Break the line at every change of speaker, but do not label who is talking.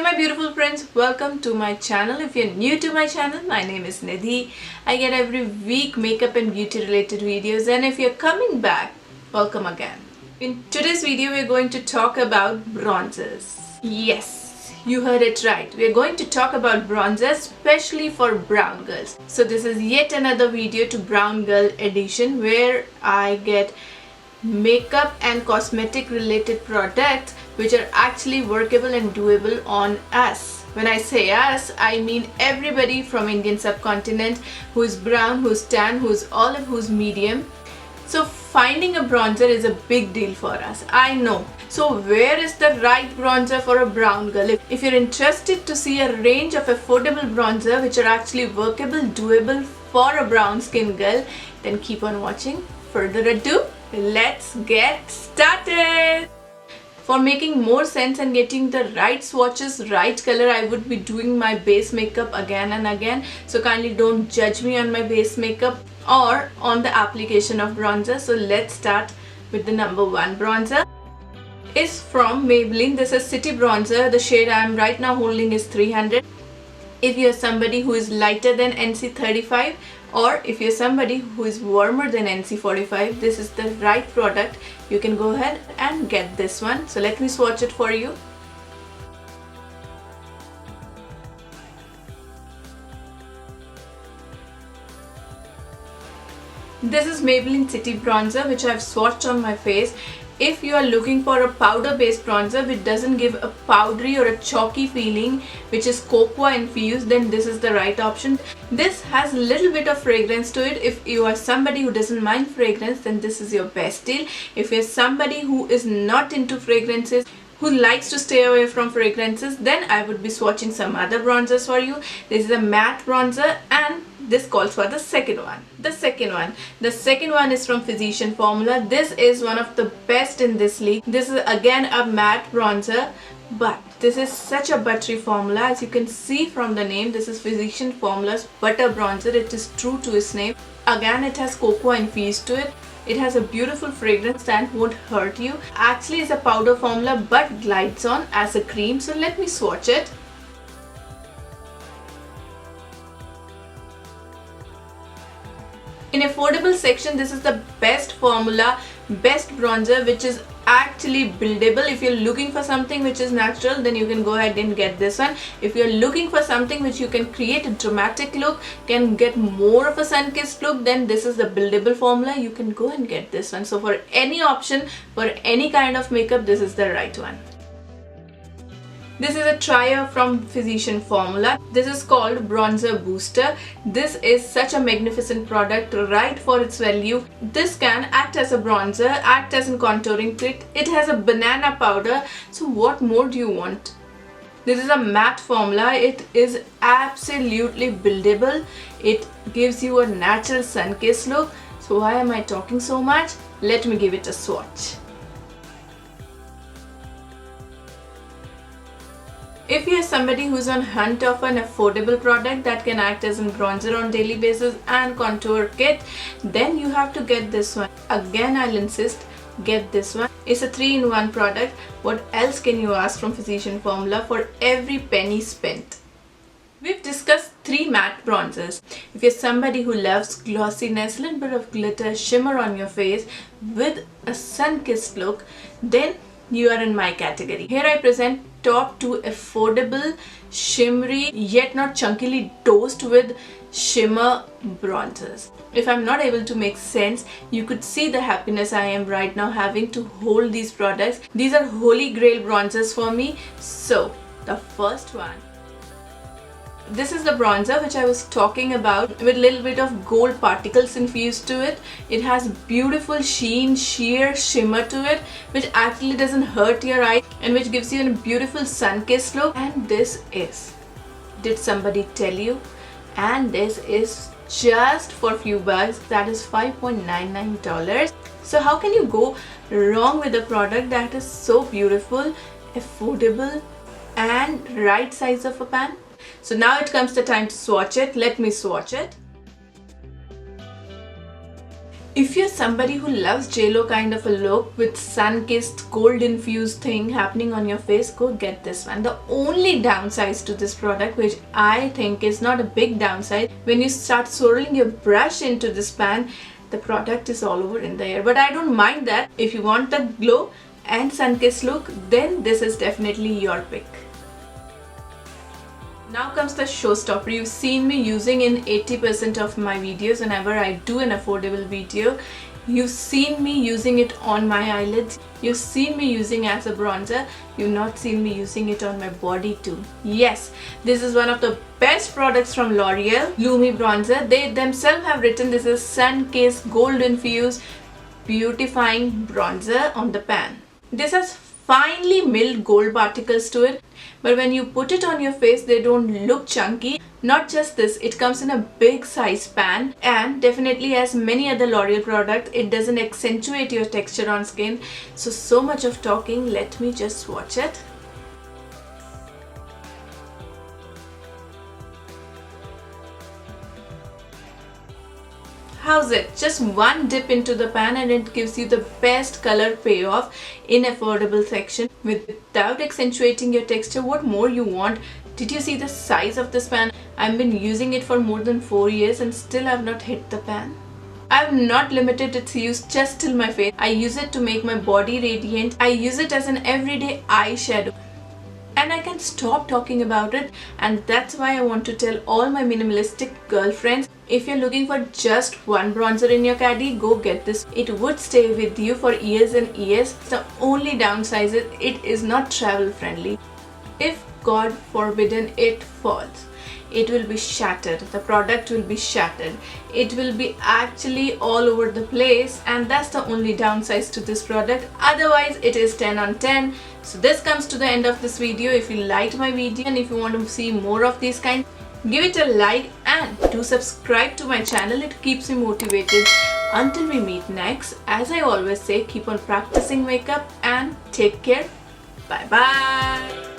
my beautiful friends, welcome to my channel. If you're new to my channel, my name is Nidhi. I get every week makeup and beauty related videos, and if you're coming back, welcome again. In today's video, we're going to talk about bronzers. Yes, you heard it right. We're going to talk about bronzers, especially for brown girls. So this is yet another video to Brown Girl Edition where I get makeup and cosmetic related products which are actually workable and doable on us. When I say us, I mean everybody from Indian subcontinent who is brown, who's tan, who's olive, who's medium. So finding a bronzer is a big deal for us, I know. So where is the right bronzer for a brown girl? If you're interested to see a range of affordable bronzer which are actually workable, doable for a brown skin girl, then keep on watching. Further ado, let's get started. For making more sense and getting the right swatches, right color, I would be doing my base makeup again and again. So kindly don't judge me on my base makeup or on the application of bronzer. So let's start with the number one bronzer. Is from Maybelline. This is City Bronzer. The shade I am right now holding is 300. If you're somebody who is lighter than NC35 or if you're somebody who is warmer than NC45, this is the right product. You can go ahead and get this one. So let me swatch it for you. This is Maybelline City Bronzer which I have swatched on my face. If you are looking for a powder based bronzer which doesn't give a powdery or a chalky feeling, which is cocoa infused, then this is the right option. This has a little bit of fragrance to it. If you are somebody who doesn't mind fragrance, then this is your best deal. If you're somebody who is not into fragrances, who likes to stay away from fragrances, then I would be swatching some other bronzers for you. This is a matte bronzer and this calls for the second one. The second one is from Physician Formula. This is one of the best in this league. This is again a matte bronzer, but this is such a buttery formula. As you can see from the name, this is Physician Formula's butter bronzer. It is true to its name. Again, it has cocoa infused to it. It has a beautiful fragrance and won't hurt you. Actually, it's a powder formula but glides on as a cream. So let me swatch it. In affordable section, this is the best formula, best bronzer which is actually buildable. If you're looking for something which is natural, then you can go ahead and get this one. If you're looking for something which you can create a dramatic look, can get more of a sun-kissed look, then this is the buildable formula. You can go and get this one. So for any option, for any kind of makeup, this is the right one. This is a trier from Physician Formula. This is called Bronzer Booster. This is such a magnificent product, right for its value. This can act as a bronzer, act as a contouring kit. It has a banana powder. So what more do you want? This is a matte formula. It is absolutely buildable. It gives you a natural sun-kissed look. So why am I talking so much? Let me give it a swatch. If you are somebody who's on hunt of an affordable product that can act as a bronzer on daily basis and contour kit, then you have to get this one. Again, I'll insist, get this one. It's a 3-in-1 product. What else can you ask from Physician Formula for every penny spent? We've discussed 3 matte bronzers. If you're somebody who loves glossiness, little bit of glitter, shimmer on your face with a sun-kissed look, then you are in my category. Here I present top 2 affordable, shimmery, yet not chunkily dosed with shimmer bronzers. If I'm not able to make sense, you could see the happiness I am right now having to hold these products. These are holy grail bronzers for me. So the first one. This is the bronzer which I was talking about with a little bit of gold particles infused to it. It has beautiful sheen, sheer shimmer to it which actually doesn't hurt your eye and which gives you a beautiful sun-kissed look. And this is, did somebody tell you? And this is just for a few bucks. That is $5.99. So how can you go wrong with a product that is so beautiful, affordable and right size of a pan? So now it comes the time to swatch it. Let me swatch it. If you're somebody who loves JLo kind of a look with sun-kissed gold infused thing happening on your face, go get this one. The only downside to this product, which I think is not a big downside, when you start swirling your brush into this pan, the product is all over in the air. But I don't mind that. If you want the glow and sun-kissed look, then this is definitely your pick. Now comes the showstopper. You've seen me using in 80% of my videos whenever I do an affordable video. You've seen me using it on my eyelids. You've seen me using as a bronzer. You've not seen me using it on my body too. Yes, this is one of the best products from L'Oreal, Lumi Bronzer. They themselves have written this is sun-kissed gold infused beautifying bronzer on the pan. This has finely milled gold particles to it, but when you put it on your face, they don't look chunky. Not just this, it comes in a big size pan, and definitely as many other L'Oreal products, it doesn't accentuate your texture on skin. So much of talking, let me just swatch it. How's it? Just one dip into the pan and it gives you the best color payoff in affordable section without accentuating your texture. What more you want? Did you see the size of this pan? I've been using it for more than 4 years and still I've not hit the pan. I've not limited its use just till my face. I use it to make my body radiant. I use it as an everyday eyeshadow. And I can stop talking about it, and that's why I want to tell all my minimalistic girlfriends, if you're looking for just one bronzer in your caddy, go get this. It would stay with you for years and years. The only downside is it is not travel friendly. If God forbidden it falls, it will be shattered. The product will be shattered. It will be actually all over the place, and that's the only downside to this product. Otherwise, it is 10 on 10. So this comes to the end of this video. If you liked my video and if you want to see more of these kinds, give it a like and do subscribe to my channel. It keeps me motivated. Until we meet next, as I always say, keep on practicing makeup and take care. Bye bye.